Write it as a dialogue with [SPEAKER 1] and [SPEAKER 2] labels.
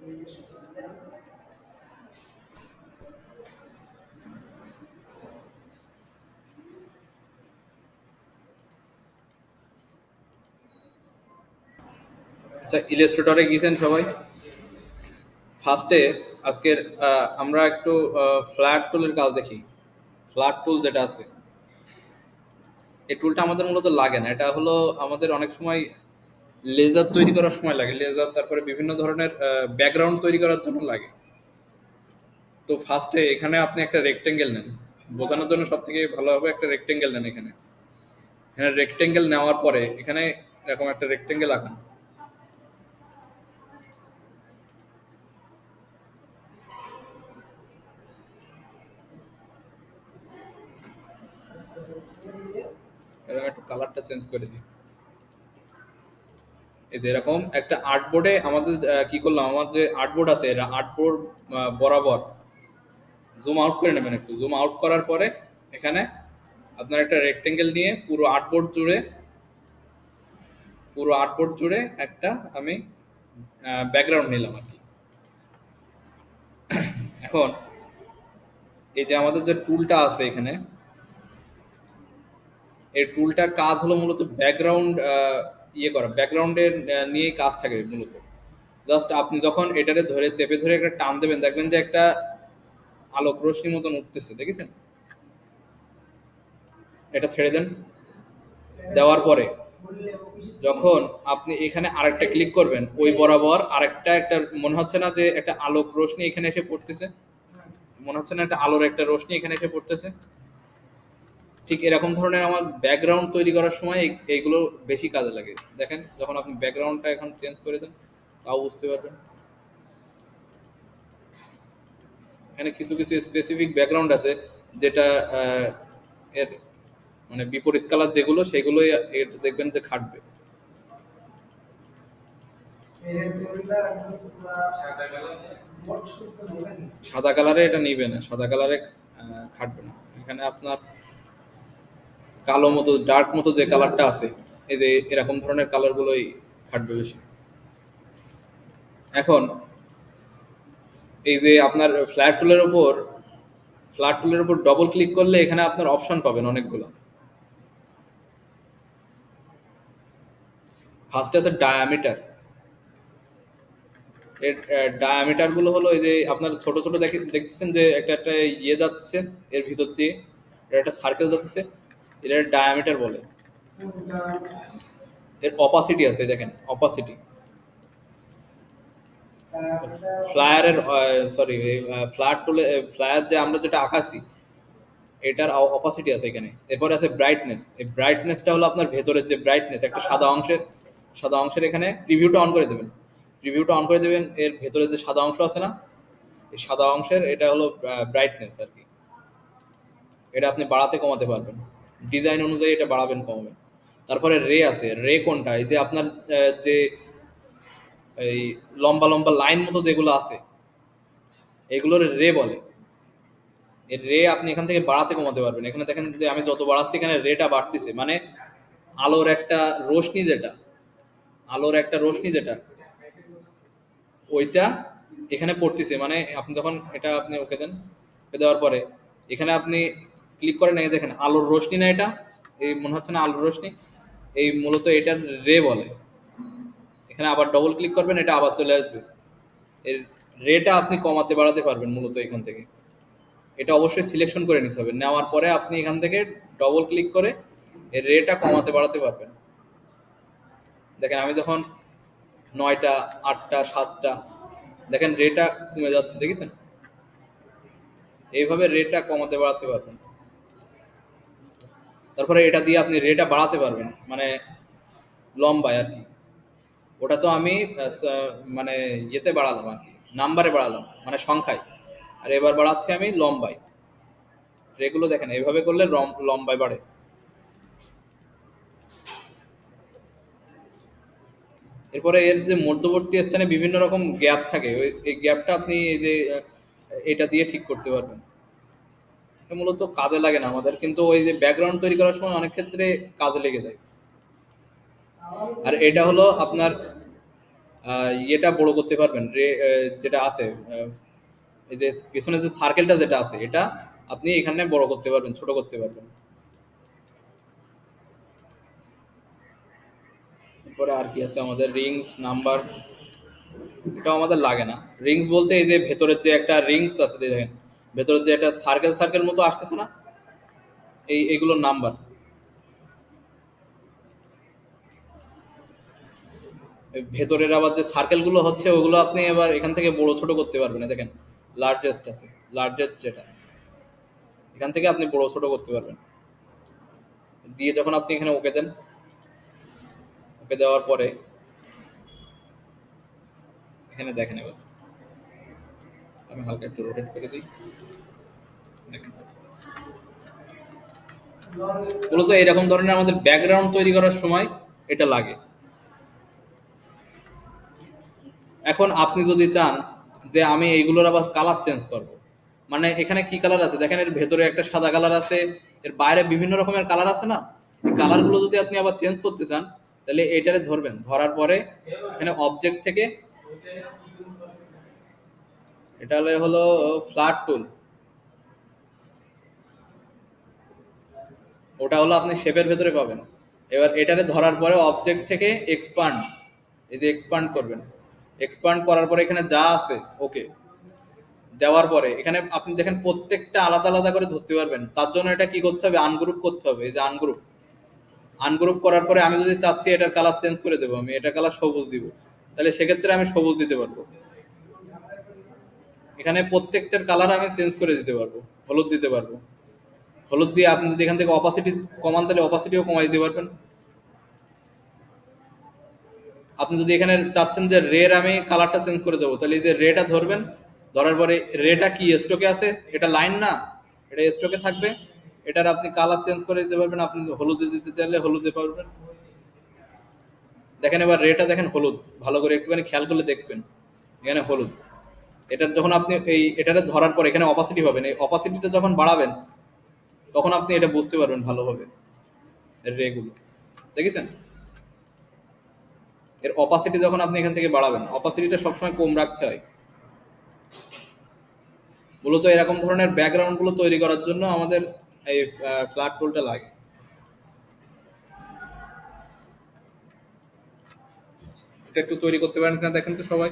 [SPEAKER 1] আচ্ছা, ইলাস্ট্রেটরে গিয়েছেন সবাই? ফার্স্টে আজকের আমরা একটু ফ্ল্যাট টুলের কাজ দেখি। ফ্ল্যাট টুল যেটা আছে, এই টুলটা আমাদের মূলত লাগে না। এটা হলো আমাদের অনেক সময় লেজার তৈরি করার সময় লাগে, লেজার তারপরে বিভিন্ন ধরনের ব্যাকগ্রাউন্ড তৈরি করার জন্য লাগে। তো ফার্স্টে এখানে আপনি একটা রেক্টেঙ্গেল নেন, বোঝানোর জন্য সব থেকে ভালো হবে একটা রেক্টেঙ্গেল নেন। এখানে এখানে রেক্টেঙ্গেল নেওয়ার পরে এখানে এরকম একটা রেক্টেঙ্গেল আঁকুন। এরকম একটু কালারটা চেঞ্জ করে দিই। এই যে এরকম একটা আর্টবোর্ডে আমাদের কি করলাম, আমার যে আর্টবোর্ড আছে এটা আর্টবোর্ড বরাবর জুম আউট করে নেবেন। একটু জুম আউট করার পরে এখানে আপনার একটা রেক্টেঙ্গেল নিয়ে পুরো আর্টবোর্ড জুড়ে একটা আমি ব্যাকগ্রাউন্ড নিলাম আর কি। এখন এই যে আমাদের যে টুলটা আছে এখানে, এই টুলটার কাজ হলো মূলত ব্যাকগ্রাউন্ড ইয়ে করা, ব্যাকগ্রাউন্ডের নিয়েই কাজ থাকে মূলত। জাস্ট আপনি যখন এটারে ধরে চেপে ধরে একটা টান দেবেন, দেখবেন যে একটা আলোক রশ্মির মতন উঠতেছে, দেখেছেন? এটা ছেড়ে দেন। দেওয়ার পরে যখন আপনি এখানে আরেকটা ক্লিক করবেন, ওই বরাবর আরেকটা একটা মনে হচ্ছে না যে একটা আলোক রশ্মি এখানে এসে পড়তেছে? মনে হচ্ছে না একটা আলোর একটা রশ্মি এখানে এসে পড়তেছে? ঠিক এরকম ধরনের আমার ব্যাকগ্রাউন্ড তৈরি করার সময় এইগুলো বেশি কাজে লাগে। দেখেন যখন আপনি ব্যাকগ্রাউন্ডটা এখন চেঞ্জ করে দেন, তাও বুঝতে পারবেন। এখানে কিছু কিছু স্পেসিফিক ব্যাকগ্রাউন্ড আছে যেটা এর মানে বিপরীত কালার যেগুলো সেগুলোই এর দেখবেন যে খাটবে। সাদা কালারে এটা নিবে না, সাদা কালারে খাটবে না। এখানে আপনার কালো মতো ডার্ক মতো যে কালারটা আছে, এই যে এরকম ধরনের কালারগুলোই খাটবে বেশি। এখন এই যে আপনার ফ্ল্যাট টুলের উপর ডবল ক্লিক করলে এখানে আপনার অপশন পাবেন অনেকগুলো। ফার্স্টে আছে ডায়ামিটার। এর ডায়ামিটার গুলো হলো এই যে আপনার ছোট ছোট দেখতেছেন যে একটা একটা ইয়ে যাচ্ছে এর ভিতর দিয়ে, এটা একটা সার্কেল যাচ্ছে, এটা ডায়ামিটার বলে। এর অপাসিটি আছে, দেখেন অপাসিটি। ফ্লায়ারের সরি, ফ্ল্যাট টুলে ফ্লায়ার যে আমরা যেটা আঁকাছি এটার অপাসিটি আছে এখানে। এরপরে আছে ব্রাইটনেস। এই ব্রাইটনেসটা হলো আপনার ভেতরের যে ব্রাইটনেস, একটা সাদা অংশের এখানে প্রিভিউটা অন করে দেবেন। প্রিভিউটা অন করে দেবেন, এর ভেতরে যে সাদা অংশ আছে না, এই সাদা অংশের এটা হলো ব্রাইটনেস আর কি। এটা আপনি বাড়াতে কমাতে পারবেন, ডিজাইন অনুযায়ী এটা বাড়াবেন কমাবেন। তারপরে রে আছে। রে কোনটা? এই যে আপনার যে এই লম্বা লম্বা লাইন মতো যেগুলো আছে এগুলোর রে বলে। এর রে আপনি এখান থেকে বাড়াতে কমাতে পারবেন। এখানে দেখেন যে আমি যত বাড়াচ্ছি এখানে রেটা বাড়তেছে, মানে আলোর একটা রশ্মি যেটা আলোর একটা রশ্মি যেটা ওইটা এখানে পড়তেছে। মানে আপনি যখন এটা আপনি ওকে দেন, ওকে দেওয়ার পরে এখানে আপনি ক্লিক করেন, এই দেখেন আলোর রশ্মি না এটা, এই মনে হচ্ছে না আলোর রশ্মি, এই মূলত এটার রে বলে। এখানে আবার ডবল ক্লিক করবেন, এটা আবার চলে আসবে। এর রেটা আপনি কমাতে বাড়াতে পারবেন মূলত এখান থেকে। এটা অবশ্যই সিলেকশন করে নিতে হবে। নেওয়ার পরে আপনি এখান থেকে ডবল ক্লিক করে এর রেটা কমাতে বাড়াতে পারবেন। দেখেন আমি যখন 9টা 8টা 7টা, দেখেন রেটা কমে যাচ্ছে, দেখেছেন? এইভাবে রেটা কমাতে বাড়াতে পারবেন। তারপরে এটা দিয়ে আপনি রেটা বাড়াতে পারবেন, মানে লম্বায় আর কি। ওটা তো আমি মানে ইয়েতে বাড়ালাম আর কি, নাম্বারে বাড়ালাম মানে সংখ্যায়। আর এবার বাড়াচ্ছি আমি লম্বায়। রেগুলো দেখেন এইভাবে করলে লম্বায় বাড়ে। এরপরে এর যে মধ্যবর্তী স্থানে বিভিন্ন রকম গ্যাপ থাকে, এই গ্যাপটা আপনি এই যে এটা দিয়ে ঠিক করতে পারবেন। এটা মূলত কাজে লাগে না আমাদের, কিন্তু ওই যে ব্যাকগ্রাউন্ড তৈরি করার সময় অনেক ক্ষেত্রে কাজে লেগে যায়। আর এটা হলো আপনার ইয়েটা বড় করতে পারবেন, যেটা আছে, এই যে পিছনে যে সার্কেলটা যেটা আছে এটা আপনি এখানে বড় করতে পারবেন, ছোট করতে পারবেন। এরপরে আর কি আছে আমাদের, রিংস নাম্বার, এটাও আমাদের লাগে না। রিংস বলতে এই যে ভেতরের যে একটা রিংস আছে, দেখেন ভেতরের যে একটা সার্কেল সার্কেল মতো আসতেছে না, এইগুলোর নাম্বার। ভেতরের আবার যে সার্কেল গুলো হচ্ছে ওগুলো আপনি এবার এখান থেকে বড় ছোট করতে পারবেন। এই দেখেন লার্জেস্ট আছে, লার্জেস্ট যেটা, এখান থেকে আপনি বড় ছোট করতে পারবেন। দিয়ে যখন আপনি এখানে ওকে দেন, ওকে দেওয়ার পরে এখানে দেখেন, এবার আমি হালকা একটু রোটেট করে দিই, দেখেন মূলত এরকম ধরনের আমাদের ব্যাকগ্রাউন্ড তৈরি করার সময় এটা লাগে। এখন আপনি যদি চান যে আমি এইগুলোর আবার কালার চেঞ্জ করব, মানে এখানে কি কালার আছে দেখেন, এর ভেতরে একটা সাদা কালার আছে, এর বাইরে বিভিন্ন রকমের কালার আছে না, এই কালারগুলো যদি আপনি আবার চেঞ্জ করতে চান তাহলে এইটারে ধরবেন, ধরার পরে এখানে অবজেক্ট থেকে, এটা হলো ফ্ল্যাট টুল, ওটা হলো আপনি শেপের ভেতরে পাবেন। এবার এটারে ধরার পরে অবজেক্ট থেকে এক্সপান্ড, এই যে এক্সপান্ড করবেন, এক্সপান্ড করার পরে এখানে যা আছে ওকে দেওয়ার পরে এখানে আপনি দেখেন প্রত্যেকটা আলাদা আলাদা করে ধরতে পারবেন। তার জন্য এটা কি করতে হবে, আনগ্রুপ করতে হবে। এই যে আনগ্রুপ, আনগ্রুপ করার পরে আমি যদি চাচ্ছি এটার কালার চেঞ্জ করে দেবো, আমি এটার কালার সবুজ দিব, তাহলে সেক্ষেত্রে আমি সবুজ দিতে পারবো। এখানে প্রত্যেকটার কালার আমি চেঞ্জ করে দিতে পারবো, হলুদ দিতে পারবো। হলুদ দিয়ে আপনি যদি এখান থেকে অপাসিটি কমান তাহলে অপাসিটিও কমাই দিতে পারবেন। আপনি যদি এখানে চাচ্ছেন যে রের আমি কালারটা চেঞ্জ করে দেবো, তাহলে এই যে রেটা ধরবেন, ধরার পরে রেটা কি স্টকে আছে, এটা লাইন না, এটা স্টকে থাকবে, এটার আপনি কালার চেঞ্জ করে দিতে পারবেন। আপনি হলুদে দিতে চাইলে হলুদে পারবেন। দেখেন এবার রেটা দেখেন হলুদ, ভালো করে একটুখানি খেয়াল করলে দেখবেন এখানে হলুদ। এটার যখন আপনি এটারে ধরার পর এখানে অপাসিটি পাবেন, এই অপাসিটিটা যখন বাড়াবেন তখন আপনি এটা বুঝতে পারবেন ভালোভাবে, রেগুলো দেখেছেন। এর অপাসিটি যখন আপনি এখান থেকে বাড়াবেন, অপাসিটিটা সবসময় কম রাখতে হয়। মূলত এরকম ধরনের ব্যাকগ্রাউন্ড গুলো তৈরি করার জন্য আমাদের এই ফ্ল্যাট টুলটা লাগে। এটা একটু তৈরি করতে পারেন কিনা দেখেন তো সবাই।